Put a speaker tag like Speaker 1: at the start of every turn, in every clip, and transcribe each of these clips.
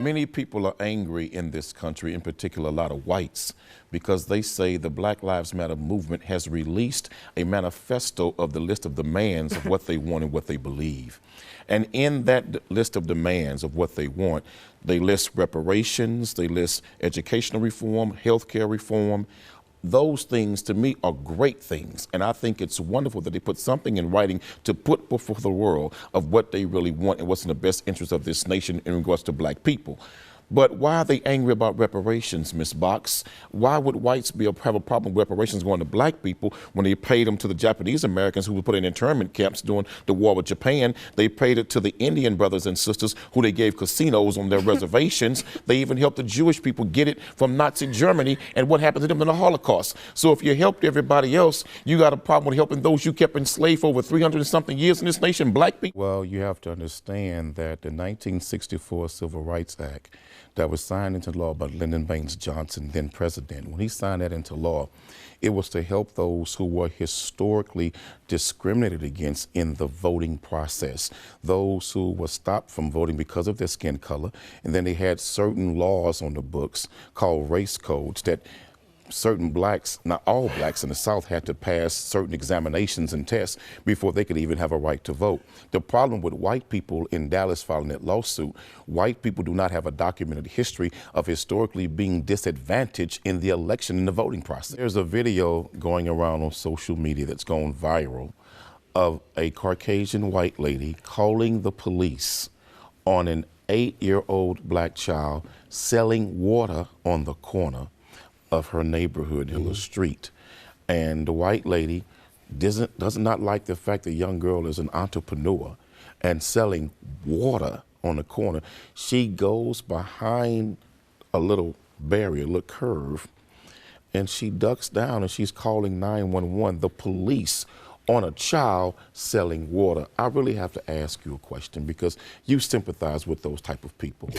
Speaker 1: Many people are angry in this country, in particular a lot of whites, because they say the Black Lives Matter movement has released a manifesto of the list of demands of what they want and what they believe. And in that list of demands of what they want, they list reparations, they list educational reform, healthcare reform. Those things, to me, are great things. And I think it's wonderful that they put something in writing to put before the world of what they really want and what's in the best interest of this nation in regards to black people. But why are they angry about reparations, Ms. Box? Why would whites have a problem with reparations going to black people when they paid them to the Japanese Americans who were put in internment camps during the war with Japan? They paid it to the Indian brothers and sisters who they gave casinos on their reservations. They even helped the Jewish people get it from Nazi Germany and what happened to them in the Holocaust. So if you helped everybody else, you got a problem with helping those you kept enslaved for over 300 and something years in this nation, black people? Well, you have to understand that the 1964 Civil Rights Act that was signed into law by Lyndon Baines Johnson, then president. When he signed that into law, it was to help those who were historically discriminated against in the voting process, those who were stopped from voting because of their skin color. And then they had certain laws on the books called race codes that certain blacks, not all blacks in the South, had to pass certain examinations and tests before they could even have a right to vote. The problem with white people in Dallas filing that lawsuit, white people do not have a documented history of historically being disadvantaged in the election and the voting process. There's a video going around on social media that's gone viral of a Caucasian white lady calling the police on an 8-year-old black child selling water on the corner of her neighborhood in her street. And the white lady does not like the fact the young girl is an entrepreneur and selling water on the corner. She goes behind a little barrier, a little curve, and she ducks down and she's calling 911, the police, on a child selling water. I really have to ask you a question because you sympathize with those type of people.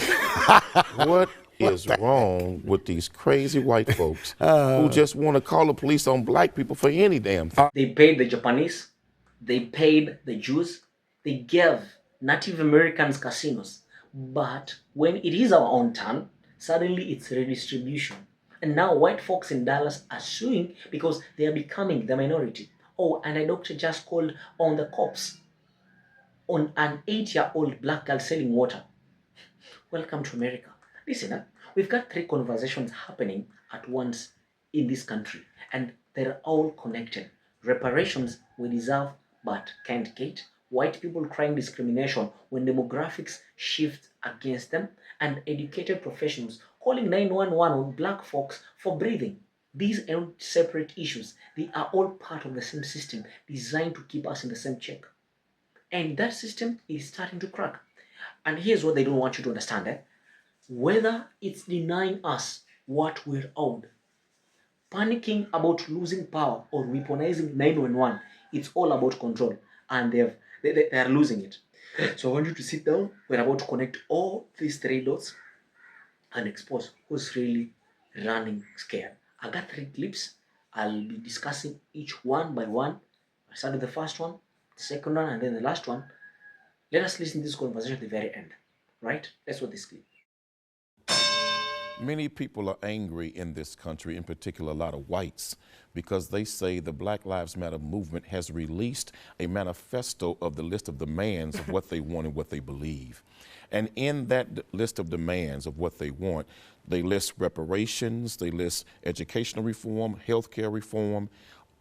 Speaker 1: What is wrong with these crazy white folks who just want to call the police on black people for any damn thing?
Speaker 2: They paid the Japanese, they paid the Jews, they gave Native Americans casinos. But when it is our own turn, suddenly it's redistribution. And now white folks in Dallas are suing because they are becoming the minority. Oh, and a doctor just called on the cops on an 8-year-old black girl selling water. Welcome to America. Listen, we've got 3 conversations happening at once in this country, and they're all connected. Reparations we deserve but can't get. White people crying discrimination when demographics shift against them, and educated professionals calling 911 on black folks for breathing. These are not separate issues. They are all part of the same system designed to keep us in the same check. And that system is starting to crack. And here's what they don't want you to understand. Whether it's denying us what we're owed, panicking about losing power, or weaponizing 911, it's all about control. And they are losing it. So I want you to sit down. We're about to connect all these 3 dots and expose who's really running scared. I got 3 clips. I'll be discussing each one by one. I start with the first one, the second one, and then the last one. Let us listen to this conversation at the very end. Right? That's what this clip.
Speaker 1: Many people are angry in this country, in particular a lot of whites, because they say the Black Lives Matter movement has released a manifesto of the list of demands of what they want and what they believe. And in that list of demands of what they want, they list reparations, they list educational reform, healthcare reform.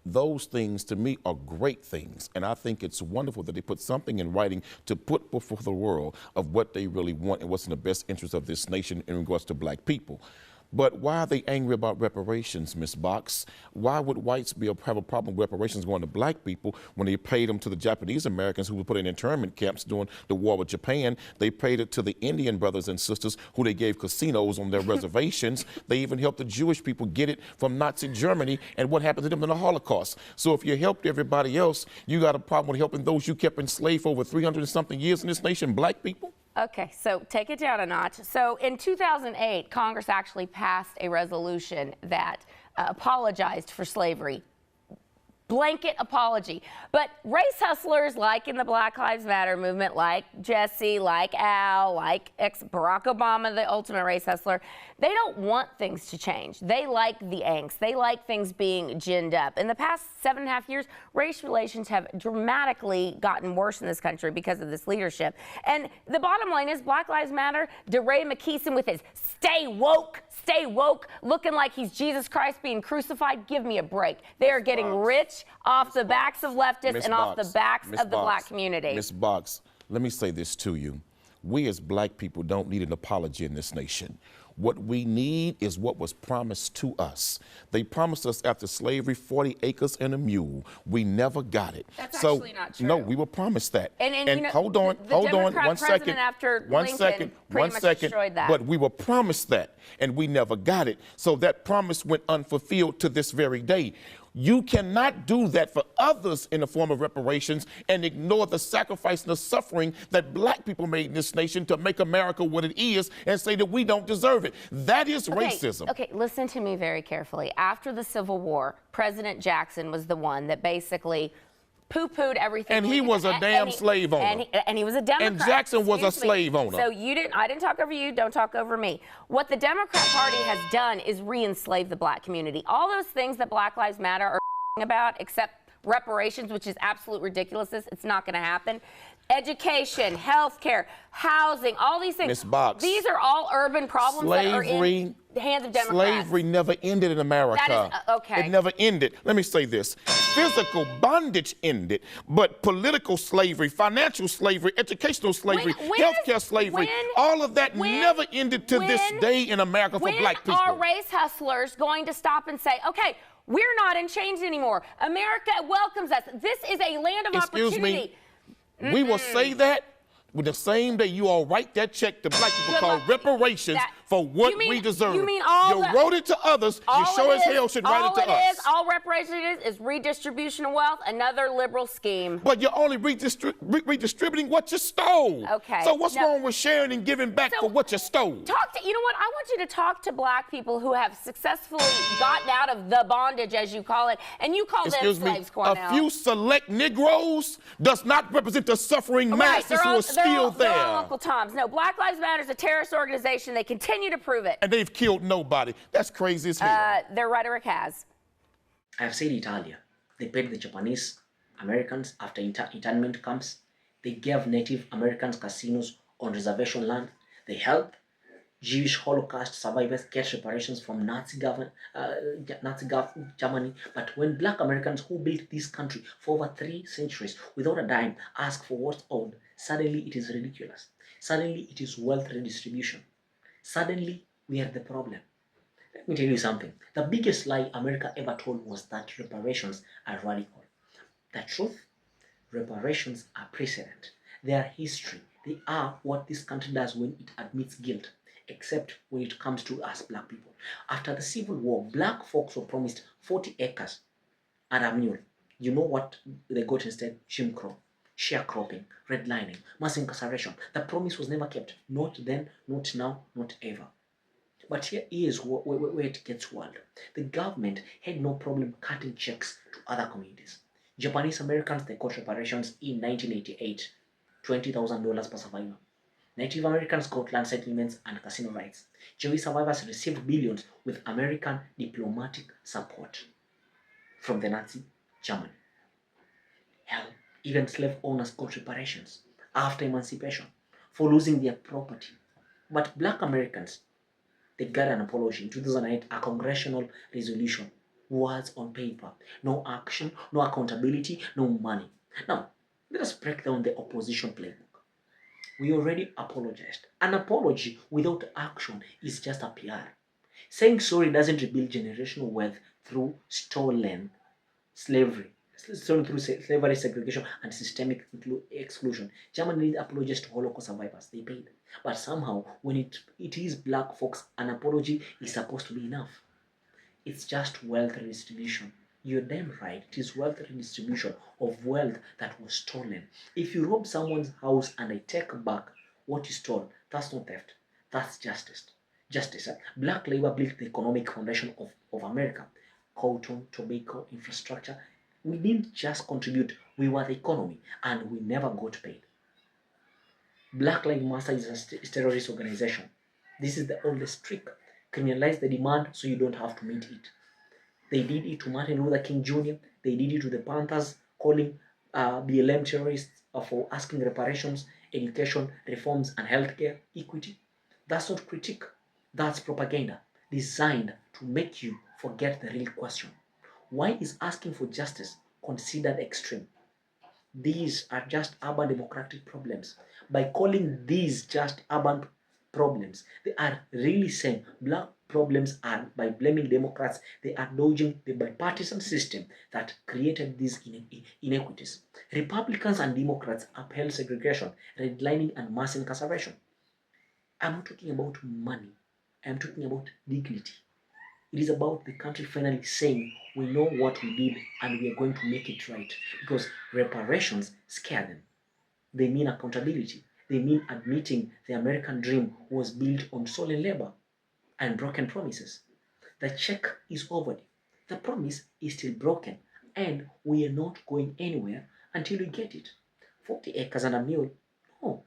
Speaker 1: Those things, to me, are great things. And I think it's wonderful that they put something in writing to put before the world of what they really want and what's in the best interest of this nation in regards to black people. But why are they angry about reparations, Ms. Box? Why would whites have a problem with reparations going to black people when they paid them to the Japanese Americans who were put in internment camps during the war with Japan? They paid it to the Indian brothers and sisters who they gave casinos on their reservations. They even helped the Jewish people get it from Nazi Germany and what happened to them in the Holocaust. So if you helped everybody else, you got a problem with helping those you kept enslaved for over 300 and something years in this nation, black people?
Speaker 3: Okay, so take it down a notch. So in 2008, Congress actually passed a resolution that apologized for slavery blanket apology. But race hustlers like in the Black Lives Matter movement, like Jesse, like Al, like ex-Barack Obama, the ultimate race hustler, they don't want things to change. They like the angst. They like things being ginned up. In the past 7.5 years, race relations have dramatically gotten worse in this country because of this leadership. And the bottom line is Black Lives Matter, DeRay McKeeson with his stay woke, looking like he's Jesus Christ being crucified. Give me a break. They are getting rich off the backs of leftists and off the backs of the black community.
Speaker 1: Ms. Box, let me say this to you. We as black people don't need an apology in this nation. What we need is what was promised to us. They promised us after slavery 40 acres and a mule. We never got it.
Speaker 3: That's actually not true.
Speaker 1: No, we were promised that.
Speaker 3: And you know,
Speaker 1: hold on, one second.
Speaker 3: After
Speaker 1: one
Speaker 3: Lincoln
Speaker 1: second,
Speaker 3: pretty much destroyed that.
Speaker 1: But we were promised that, and we never got it. So that promise went unfulfilled to this very day. You cannot do that for others in the form of reparations and ignore the sacrifice and the suffering that black people made in this nation to make America what it is and say that we don't deserve it. That is racism.
Speaker 3: Okay, listen to me very carefully. After the Civil War, President Jackson was the one that basically poo-pooed everything.
Speaker 1: And he was a damn slave owner.
Speaker 3: And he was a Democrat.
Speaker 1: And Jackson was a slave owner.
Speaker 3: So I didn't talk over you, don't talk over me. What the Democrat Party has done is re-enslave the black community. All those things that Black Lives Matter are about, except reparations, which is absolute ridiculousness, it's not going to happen. Education, healthcare, housing, all these things.
Speaker 1: Ms. Box,
Speaker 3: these are all urban problems that are in the hands of Democrats.
Speaker 1: Slavery never ended in America.
Speaker 3: That is, okay.
Speaker 1: It never ended. Let me say this. Physical bondage ended, but political slavery, financial slavery, educational slavery, healthcare slavery, all of that never ended to this day in America for black people.
Speaker 3: When are race hustlers going to stop and say, okay, we're not in chains anymore. America welcomes us. This is a land of opportunity.
Speaker 1: Excuse me. We will say that with the same day you all write that check to black people called reparations for what we deserve.
Speaker 3: You mean
Speaker 1: you wrote it to others, you sure as hell should write it to us.
Speaker 3: All reparations is redistribution of wealth, another liberal scheme.
Speaker 1: But you're only redistributing what you stole.
Speaker 3: Okay.
Speaker 1: So what's wrong with sharing and giving back for what you stole?
Speaker 3: You know what? I want you to talk to black people who have successfully gotten out of the bondage, as you call it, and you call them slaves, Cornell.
Speaker 1: A few select Negroes does not represent the suffering masses who are still there.
Speaker 3: They're all Uncle Toms. No, Black Lives Matter is a terrorist organization. They continue to prove it.
Speaker 1: And they've killed nobody. That's crazy as hell.
Speaker 3: Their rhetoric has.
Speaker 2: I've said it earlier. They paid the Japanese Americans after internment camps. They gave Native Americans casinos on reservation land. They helped Jewish Holocaust survivors get reparations from Nazi Germany. But when black Americans who built this country for over 3 centuries without a dime ask for what's owed, suddenly it is ridiculous. Suddenly it is wealth redistribution. Suddenly we are the problem. Let me tell you something. The biggest lie America ever told was that reparations are radical. The truth? Reparations are precedent. They are history. They are what this country does when it admits guilt, except when it comes to us black people. After the Civil War, black folks were promised 40 acres and a mule. You know what they got instead? Jim Crow, sharecropping, redlining, mass incarceration. The promise was never kept. Not then, not now, not ever. But here is where it gets wild. The government had no problem cutting checks to other communities. Japanese Americans, they got reparations in 1988, $20,000 per survivor. Native Americans got land settlements and casino rights. Jewish survivors received billions with American diplomatic support from the Nazi Germany. Hell, even slave owners got reparations after emancipation for losing their property. But black Americans, they got an apology in 2008, a congressional resolution, words on paper, no action, no accountability, no money. Now, let us break down the opposition playbook. We already apologized. An apology without action is just a PR. Saying sorry doesn't rebuild generational wealth through stolen slavery, segregation, and systemic exclusion. Germany needs apologies to Holocaust survivors. They paid. But somehow, when it is black folks, an apology is supposed to be enough. It's just wealth redistribution. You're damn right. It is wealth redistribution of wealth that was stolen. If you rob someone's house and I take back what you stole, that's not theft. That's justice. Black labor built the economic foundation of America. Cotton, tobacco, infrastructure. We didn't just contribute, we were the economy, and we never got paid. Black Lives Matter is a terrorist organization. This is the oldest trick. Criminalize the demand so you don't have to meet it. They did it to Martin Luther King Jr. They did it to the Panthers, calling BLM terrorists for asking reparations, education, reforms, and healthcare equity. That's not critique. That's propaganda designed to make you forget the real question. Why is asking for justice considered extreme? These are just urban democratic problems. By calling these just urban problems, they are really saying black problems are, by blaming Democrats, they are dodging the bipartisan system that created these inequities. Republicans and Democrats upheld segregation, redlining, and mass incarceration. I'm not talking about money. I'm talking about dignity. It is about the country finally saying, we know what we did and we are going to make it right. Because reparations scare them. They mean accountability. They mean admitting the American dream was built on stolen labor and broken promises. The check is overdue. The promise is still broken. And we are not going anywhere until we get it. 40 acres and a mule. No,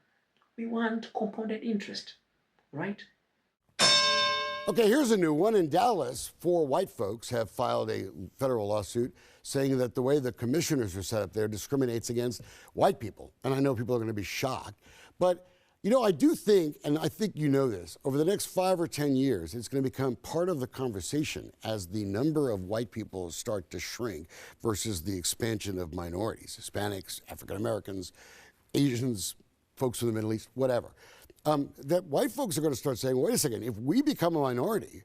Speaker 2: we want compounded interest, right?
Speaker 4: Okay, here's a new one. In Dallas, 4 white folks have filed a federal lawsuit saying that the way the commissioners are set up there discriminates against white people. And I know people are going to be shocked. But, you know, I do think, and I think you know this, over the next 5 or 10 years, it's going to become part of the conversation as the number of white people start to shrink versus the expansion of minorities, Hispanics, African Americans, Asians, folks from the Middle East, whatever. That white folks are going to start saying, wait a second, if we become a minority,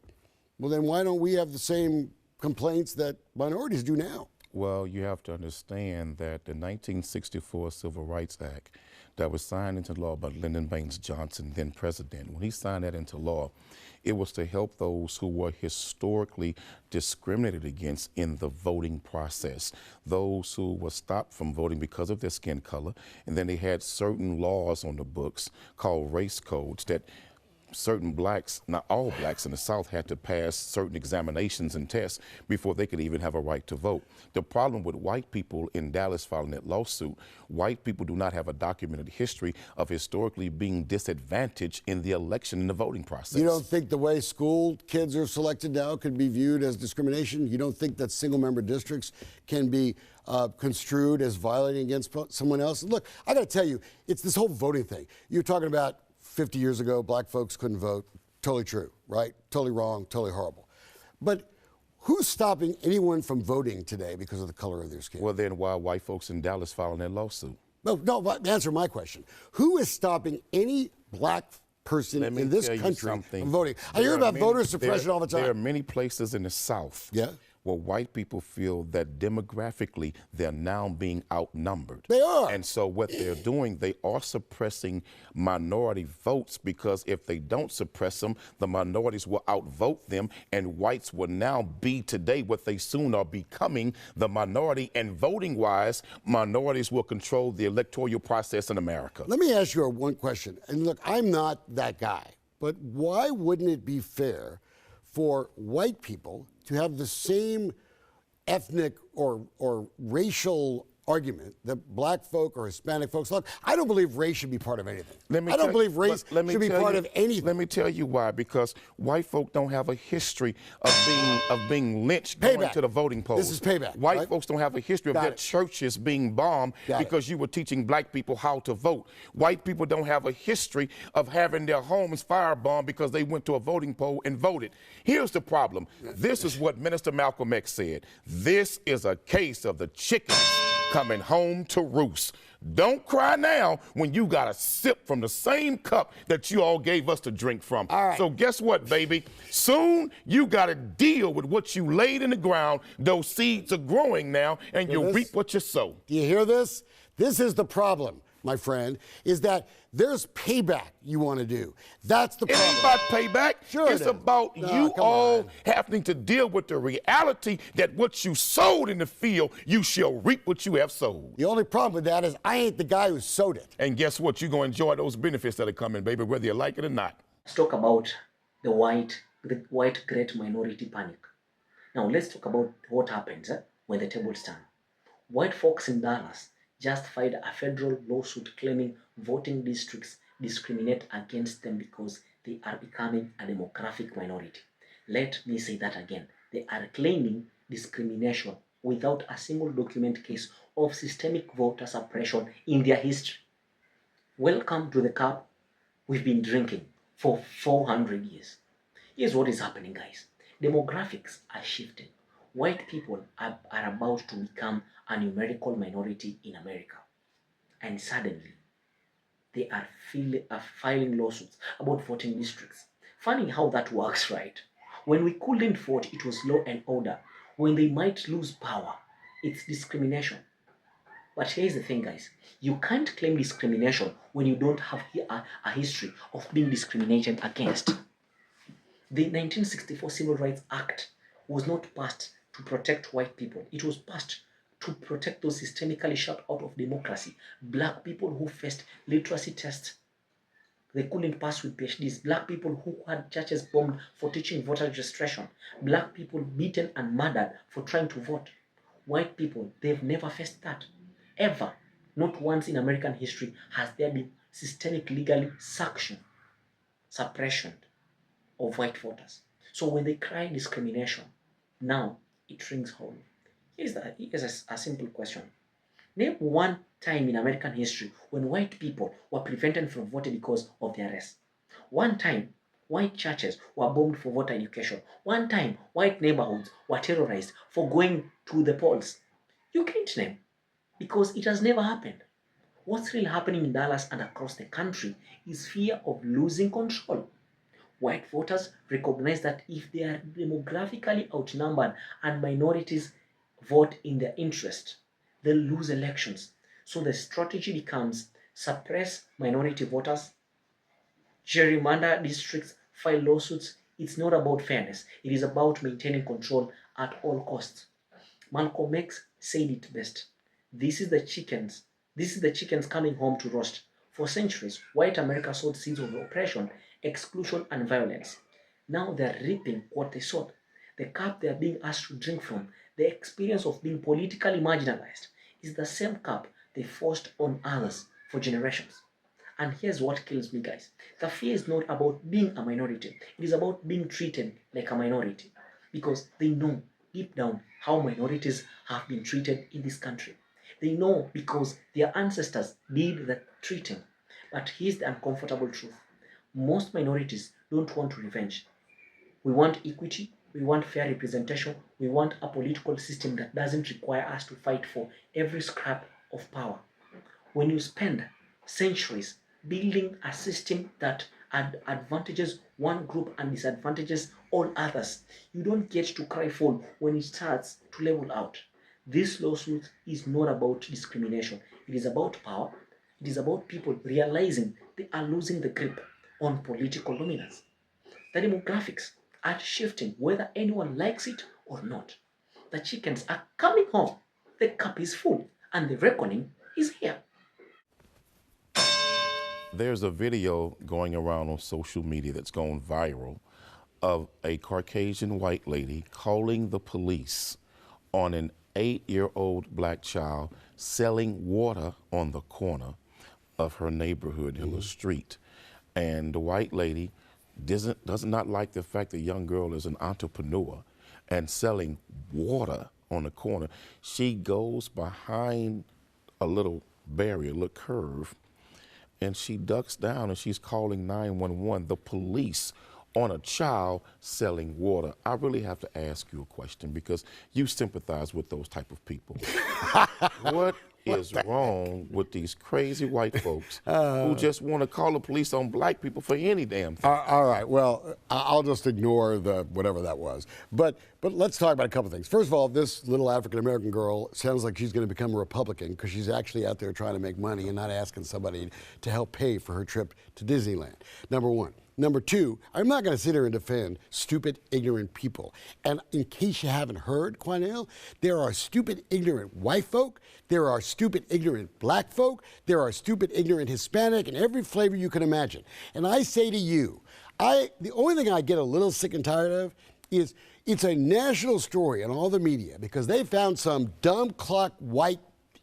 Speaker 4: well, then why don't we have the same complaints that minorities do now?
Speaker 1: Well, you have to understand that the 1964 Civil Rights Act that was signed into law by Lyndon Baines Johnson, then president, when he signed that into law, it was to help those who were historically discriminated against in the voting process, those who were stopped from voting because of their skin color. And then they had certain laws on the books called race codes that certain blacks, not all blacks in the South, had to pass certain examinations and tests before they could even have a right to vote. The problem with white people in Dallas filing that lawsuit, white people do not have a documented history of historically being disadvantaged in the election and the voting process.
Speaker 4: You don't think the way school kids are selected now could be viewed as discrimination? You don't think that single-member districts can be construed as violating against someone else? Look, I got to tell you, it's this whole voting thing. You're talking about 50 years ago, black folks couldn't vote. Totally true, right? Totally wrong, totally horrible. But who's stopping anyone from voting today because of the color of their skin?
Speaker 1: Well, then why are white folks in Dallas filing that lawsuit?
Speaker 4: No, answer my question. Who is stopping any black person in this country from voting? I hear about voter suppression all the time.
Speaker 1: There are many places in the South where white people feel that demographically they're now being outnumbered.
Speaker 4: They are.
Speaker 1: And so what they're doing, they are suppressing minority votes, because if they don't suppress them, the minorities will outvote them, and whites will now be today what they soon are becoming, the minority. And voting-wise, minorities will control the electoral process in America.
Speaker 4: Let me ask you one question. And look, I'm not that guy, but why wouldn't it be fair for white people to have the same ethnic or racial argument that black folk or Hispanic folks? Look, I don't believe race should be part of anything. I don't believe race should be part of anything.
Speaker 1: Let me tell you why. Because white folk don't have a history of being lynched going to the voting polls.
Speaker 4: This is payback.
Speaker 1: White folks don't have a history of their churches being bombed because you were teaching black people how to vote. White people don't have a history of having their homes firebombed because they went to a voting poll and voted. Here's the problem. This is what Minister Malcolm X said. This is a case of the chickens coming home to roost. Don't cry now when you got to sip from the same cup that you all gave us to drink from.
Speaker 4: All right.
Speaker 1: So guess what, baby? Soon you got to deal with what you laid in the ground. Those seeds are growing now, and you'll reap what you sow.
Speaker 4: Do you hear this? This is the problem, my friend, is that there's payback you want to do. That's the problem.
Speaker 1: It ain't about payback.
Speaker 4: Sure
Speaker 1: it's about you all having to deal with the reality that what you sowed in the field, you shall reap what you have sowed.
Speaker 4: The only problem with that is I ain't the guy who sowed it.
Speaker 1: And guess what? You're going to enjoy those benefits that are coming, baby, whether you like it or not.
Speaker 2: Let's talk about the white great minority panic. Now let's talk about what happens when the tables turn. White folks in Dallas just filed a federal lawsuit claiming voting districts discriminate against them because they are becoming a demographic minority. Let me say that again. They are claiming discrimination without a single document case of systemic voter suppression in their history. Welcome to the cup we've been drinking for 400 years. Here's what is happening, guys. Demographics are shifting. White people are about to become a numerical minority in America. And suddenly, they are filing lawsuits about voting districts. Funny how that works, right? When we couldn't vote, it was law and order. When they might lose power, it's discrimination. But here's the thing, guys. You can't claim discrimination when you don't have a history of being discriminated against. The 1964 Civil Rights Act was not passed to protect white people. It was passed to protect those systemically shut out of democracy. Black people who faced literacy tests, they couldn't pass with PhDs. Black people who had churches bombed for teaching voter registration. Black people beaten and murdered for trying to vote. White people, they've never faced that. Ever. Not once in American history has there been systemic legal suppression of white voters. So when they cry discrimination, now it rings home. Here's a simple question. Name one time in American history when white people were prevented from voting because of their race. One time, white churches were bombed for voter education. One time, white neighborhoods were terrorized for going to the polls. You can't name, because it has never happened. What's really happening in Dallas and across the country is fear of losing control. White voters recognize that if they are demographically outnumbered and minorities vote in their interest, they'll lose elections. So the strategy becomes suppress minority voters, gerrymander districts, file lawsuits. It's not about fairness. It is about maintaining control at all costs. Malcolm X said it best. This is the chickens coming home to roast. For centuries, white America sowed seeds of oppression, exclusion, and violence. Now they're reaping what they sowed. The cup they're being asked to drink from, the experience of being politically marginalized, is the same cup they forced on others for generations. And here's what kills me, guys. The fear is not about being a minority. It is about being treated like a minority. Because they know deep down how minorities have been treated in this country. They know because their ancestors did the treating. But here's the uncomfortable truth. Most minorities don't want revenge. We want equity. We want fair representation. We want a political system that doesn't require us to fight for every scrap of power. When you spend centuries building a system that advantages one group and disadvantages all others, you don't get to cry foul when it starts to level out. This lawsuit is not about discrimination. It is about power. It is about people realizing they are losing the grip on political dominance. The demographics are shifting whether anyone likes it or not. The chickens are coming home. The cup is full and the reckoning is here.
Speaker 1: There's a video going around on social media that's gone viral of a Caucasian white lady calling the police on an 8-year-old black child selling water on the corner of her neighborhood in the street. And the white lady does not like the fact the young girl is an entrepreneur and selling water on the corner. She goes behind a little barrier, a little curve, and she ducks down and she's calling 911, the police, on a child selling water. I really have to ask you a question because you sympathize with those type of people. What is wrong with these crazy white folks who just want to call the police on black people for any damn thing?
Speaker 4: All right, well, I'll just ignore the whatever that was. But let's talk about a couple things. First of all, this little African-American girl sounds like she's going to become a Republican because she's actually out there trying to make money and not asking somebody to help pay for her trip to Disneyland, number one. Number two, I'm not going to sit here and defend stupid, ignorant people. And in case you haven't heard, Quanell, there are stupid, ignorant white folk, there are stupid, ignorant black folk, there are stupid, ignorant Hispanic, and every flavor you can imagine. And I say to you, the only thing I get a little sick and tired of is it's a national story in all the media because they found some dumb cluck white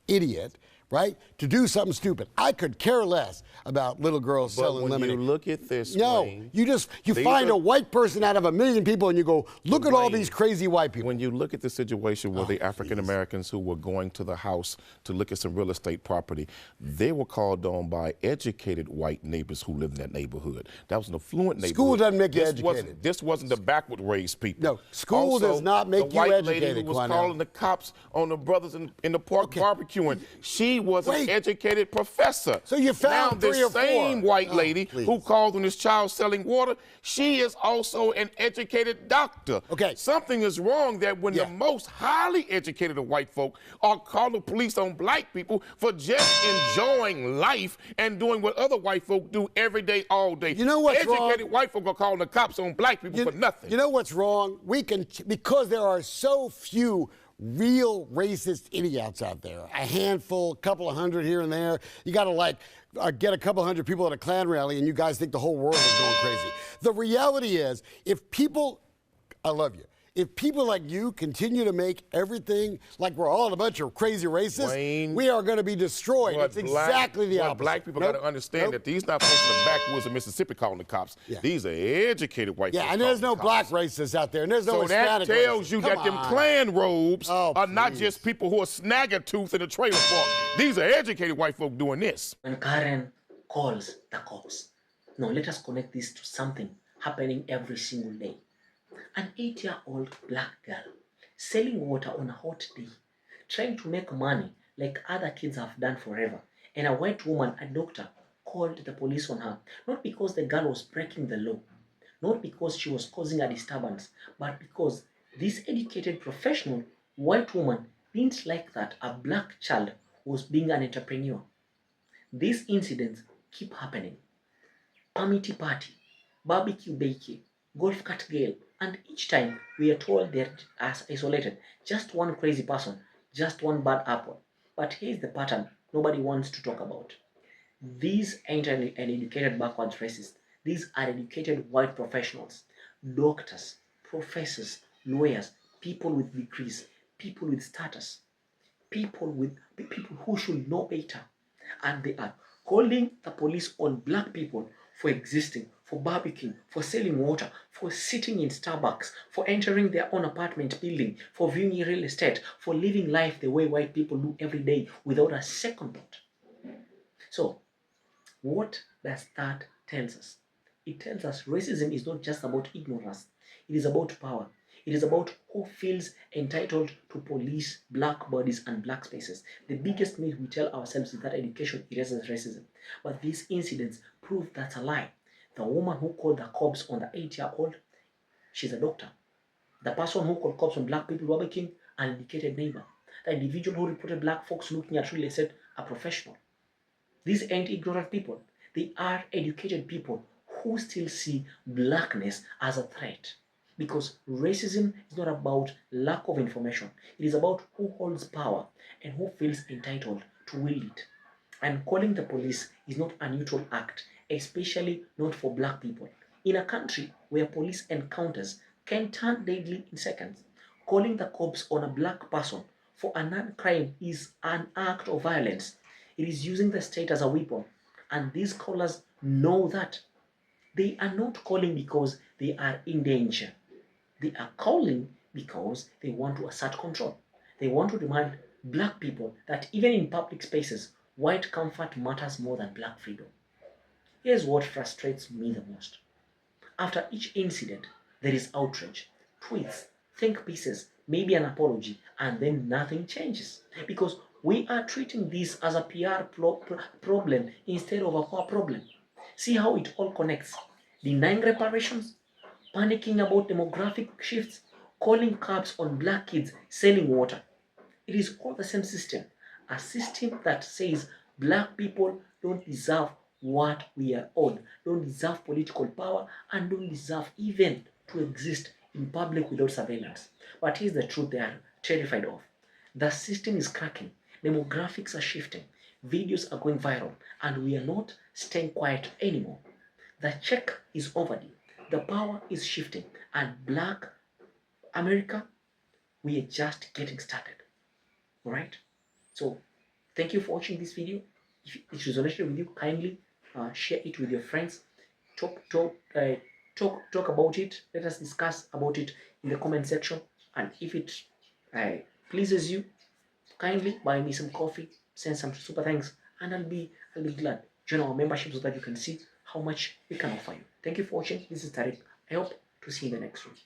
Speaker 4: idiot, right, to do something stupid. I could care less about little girls selling
Speaker 1: when
Speaker 4: lemonade.
Speaker 1: you look at this,
Speaker 4: no,
Speaker 1: Wayne,
Speaker 4: you find a white person out of a million people and you go, look at all
Speaker 1: Wayne,
Speaker 4: these crazy white people.
Speaker 1: When you look at the situation where the African Americans who were going to the house to look at some real estate property, they were called on by educated white neighbors who lived in that neighborhood. That was an affluent neighborhood.
Speaker 4: School doesn't make you educated.
Speaker 1: This wasn't the backward raised people.
Speaker 4: No, school
Speaker 1: also,
Speaker 4: does not make
Speaker 1: the
Speaker 4: you
Speaker 1: white lady
Speaker 4: educated,
Speaker 1: who was
Speaker 4: Quanell.
Speaker 1: calling the cops on the brothers in the park barbecuing, she was an educated professor.
Speaker 4: So you found
Speaker 1: now,
Speaker 4: 3 or
Speaker 1: this same
Speaker 4: 4.
Speaker 1: white lady who called on this child selling water, she is also an educated doctor.
Speaker 4: Okay.
Speaker 1: Something is wrong that when the most highly educated of white folk are calling the police on black people for just enjoying life and doing what other white folk do every day, all day.
Speaker 4: You know what's
Speaker 1: educated
Speaker 4: wrong?
Speaker 1: white folk are calling the cops on black people for nothing.
Speaker 4: You know what's wrong? Because there are so few real racist idiots out there, a handful, a couple of hundred here and there. You got to get a couple hundred people at a Klan rally and you guys think the whole world is going crazy. The reality is, I love you. If people like you continue to make everything like we're all a bunch of crazy racists,
Speaker 1: Wayne,
Speaker 4: we are going to be destroyed. It's exactly the opposite.
Speaker 1: Black people got to understand that these not folks in the backwoods of Mississippi calling the cops. These are educated white folks.
Speaker 4: And there's no black racists out there, and there's no Hispanic
Speaker 1: So that tells
Speaker 4: racists.
Speaker 1: you
Speaker 4: Come
Speaker 1: that them
Speaker 4: on.
Speaker 1: Klan robes are not
Speaker 4: please.
Speaker 1: just people who are snagger-tooth in a trailer park. These are educated white folk doing this.
Speaker 2: When Karen calls the cops, no, let us connect this to something happening every single day. An 8-year-old black girl selling water on a hot day, trying to make money like other kids have done forever. And a white woman, a doctor, called the police on her, not because the girl was breaking the law, not because she was causing a disturbance, but because this educated professional white woman didn't like that a black child was being an entrepreneur. These incidents keep happening. Amity party, barbecue bake, golf cart girl, and each time we are told they're isolated. Just one crazy person, just one bad apple. But here's the pattern nobody wants to talk about. These ain't an educated backwards racists. These are educated white professionals, doctors, professors, lawyers, people with degrees, people with status, people who should know better. And they are calling the police on black people for existing, for barbecuing, for selling water, for sitting in Starbucks, for entering their own apartment building, for viewing real estate, for living life the way white people do every day without a second thought. So, what does that tell us? It tells us racism is not just about ignorance. It is about power. It is about who feels entitled to police black bodies and black spaces. The biggest myth we tell ourselves is that education erases racism. But these incidents prove that's a lie. The woman who called the cops on the 8-year-old, she's a doctor. The person who called cops on black people barbecuing, an educated neighbor. The individual who reported black folks looking at real estate, a professional. These ain't ignorant people. They are educated people who still see blackness as a threat. Because racism is not about lack of information. It is about who holds power and who feels entitled to wield it. And calling the police is not a neutral act, especially not for black people. In a country where police encounters can turn deadly in seconds, calling the cops on a black person for a non-crime is an act of violence. It is using the state as a weapon. And these callers know that. They are not calling because they are in danger. They are calling because they want to assert control. They want to remind black people that even in public spaces, white comfort matters more than black freedom. Here's what frustrates me the most. After each incident, there is outrage, tweets, think pieces, maybe an apology, and then nothing changes. Because we are treating this as a PR problem instead of a power problem. See how it all connects. Denying reparations, panicking about demographic shifts, calling cops on black kids selling water. It is all the same system. A system that says black people don't deserve what we are owed, don't deserve political power, and don't deserve even to exist in public without surveillance. But here's the truth they are terrified of. The system is cracking. Demographics are shifting. Videos are going viral. And we are not staying quiet anymore. The check is overdue. The power is shifting. And black America, we are just getting started. Alright? So, Thank you for watching this video. If it resonated with you, kindly share it with your friends. Talk about it. Let us discuss about it in the comment section. And if it pleases you, kindly buy me some coffee, send some super thanks, and I'll be glad. Join our membership so that you can see how much we can offer you. Thank you for watching. This is Tariq. I hope to see you in the next one.